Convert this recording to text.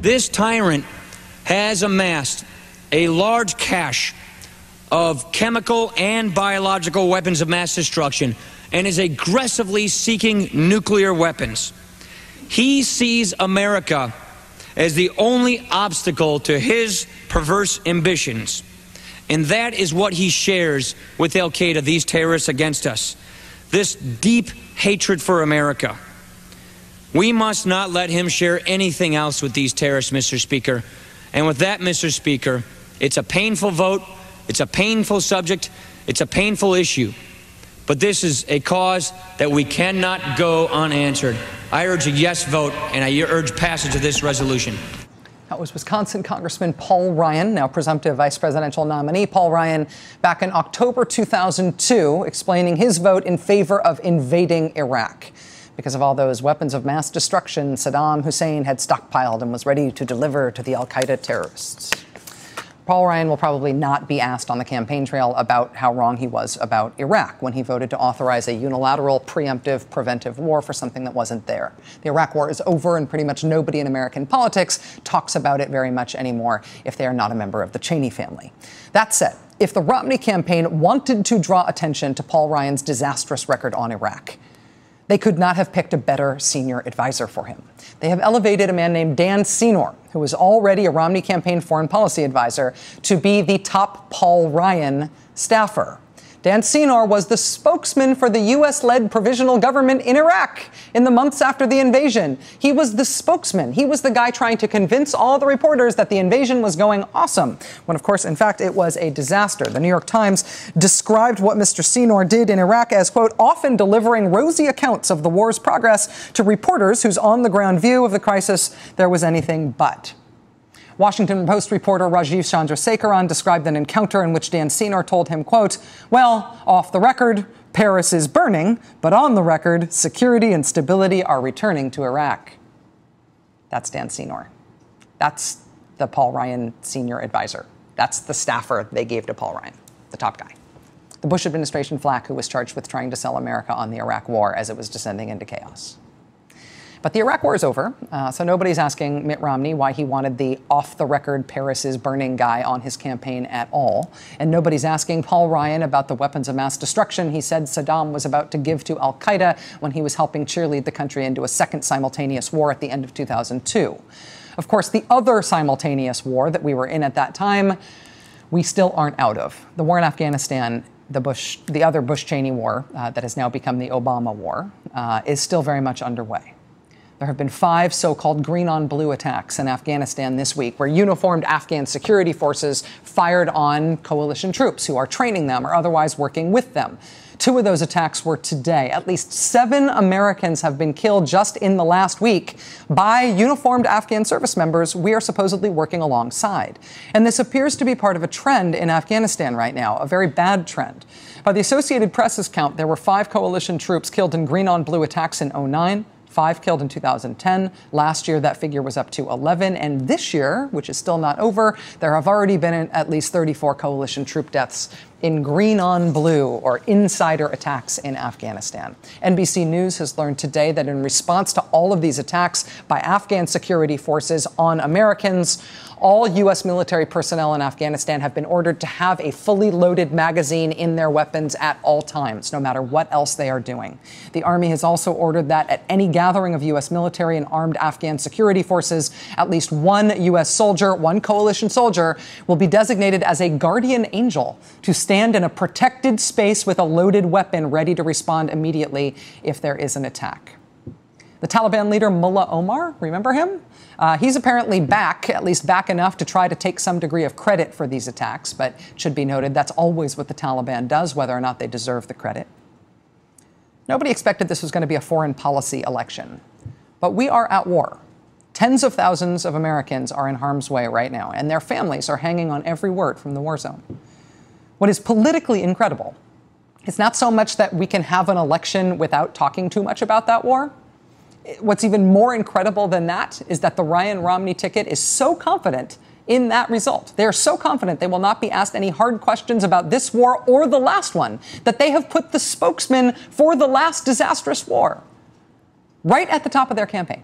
This tyrant has amassed a large cache of chemical and biological weapons of mass destruction and is aggressively seeking nuclear weapons. He sees America as the only obstacle to his perverse ambitions. And that is what he shares with al-Qaeda, these terrorists against us. This deep hatred for America. We must not let him share anything else with these terrorists, Mr. Speaker. And with that, Mr. Speaker, it's a painful vote, it's a painful subject, it's a painful issue. But this is a cause that we cannot go unanswered. I urge a yes vote, and I urge passage of this resolution. That was Wisconsin Congressman Paul Ryan, now presumptive vice presidential nominee. Paul Ryan, back in October 2002, explaining his vote in favor of invading Iraq. Because of all those weapons of mass destruction Saddam Hussein had stockpiled and was ready to deliver to the al-Qaeda terrorists. Paul Ryan will probably not be asked on the campaign trail about how wrong he was about Iraq when he voted to authorize a unilateral, preemptive, preventive war for something that wasn't there. The Iraq war is over, and pretty much nobody in American politics talks about it very much anymore if they are not a member of the Cheney family. That said, if the Romney campaign wanted to draw attention to Paul Ryan's disastrous record on Iraq, they could not have picked a better senior advisor for him. They have elevated a man named Dan Senor, who was already a Romney campaign foreign policy advisor, to be the top Paul Ryan staffer. Dan Senor was the spokesman for the U.S.-led provisional government in Iraq in the months after the invasion. He was the spokesman. He was the guy trying to convince all the reporters that the invasion was going awesome, when, of course, in fact, it was a disaster. The New York Times described what Mr. Senor did in Iraq as, quote, often delivering rosy accounts of the war's progress to reporters whose on-the-ground view of the crisis there was anything but. Washington Post reporter Rajiv Chandrasekaran described an encounter in which Dan Senor told him, quote, well, off the record, Paris is burning, but on the record, security and stability are returning to Iraq. That's Dan Senor. That's the Paul Ryan senior advisor. That's the staffer they gave to Paul Ryan, the top guy. The Bush administration flack who was charged with trying to sell America on the Iraq war as it was descending into chaos. But the Iraq war is over, so nobody's asking Mitt Romney why he wanted the off-the-record Paris is burning guy on his campaign at all. And nobody's asking Paul Ryan about the weapons of mass destruction he said Saddam was about to give to al-Qaeda when he was helping cheerlead the country into a second simultaneous war at the end of 2002. Of course, the other simultaneous war that we were in at that time, we still aren't out of. The war in Afghanistan, the other Bush-Cheney war that has now become the Obama war, is still very much underway. There have been 5 so-called green-on-blue attacks in Afghanistan this week where uniformed Afghan security forces fired on coalition troops who are training them or otherwise working with them. 2 of those attacks were today. At least 7 Americans have been killed just in the last week by uniformed Afghan service members we are supposedly working alongside. And this appears to be part of a trend in Afghanistan right now, a very bad trend. By the Associated Press's count, there were 5 coalition troops killed in green-on-blue attacks in 2009. 5 killed in 2010. Last year, that figure was up to 11. And this year, which is still not over, there have already been at least 34 coalition troop deaths in green-on-blue or insider attacks in Afghanistan. NBC News has learned today that in response to all of these attacks by Afghan security forces on Americans, all U.S. military personnel in Afghanistan have been ordered to have a fully loaded magazine in their weapons at all times, no matter what else they are doing. The Army has also ordered that at any gathering of U.S. military and armed Afghan security forces, at least one U.S. soldier, one coalition soldier, will be designated as a guardian angel to stand in a protected space with a loaded weapon ready to respond immediately if there is an attack. The Taliban leader Mullah Omar, remember him? He's apparently back, at least back enough to try to take some degree of credit for these attacks, but it should be noted that's always what the Taliban does, whether or not they deserve the credit. Nobody expected this was going to be a foreign policy election, but we are at war. Tens of thousands of Americans are in harm's way right now, and their families are hanging on every word from the war zone. What is politically incredible is not so much that we can have an election without talking too much about that war. What's even more incredible than that is that the Ryan-Romney ticket is so confident in that result. They are so confident they will not be asked any hard questions about this war or the last one, that they have put the spokesman for the last disastrous war right at the top of their campaign.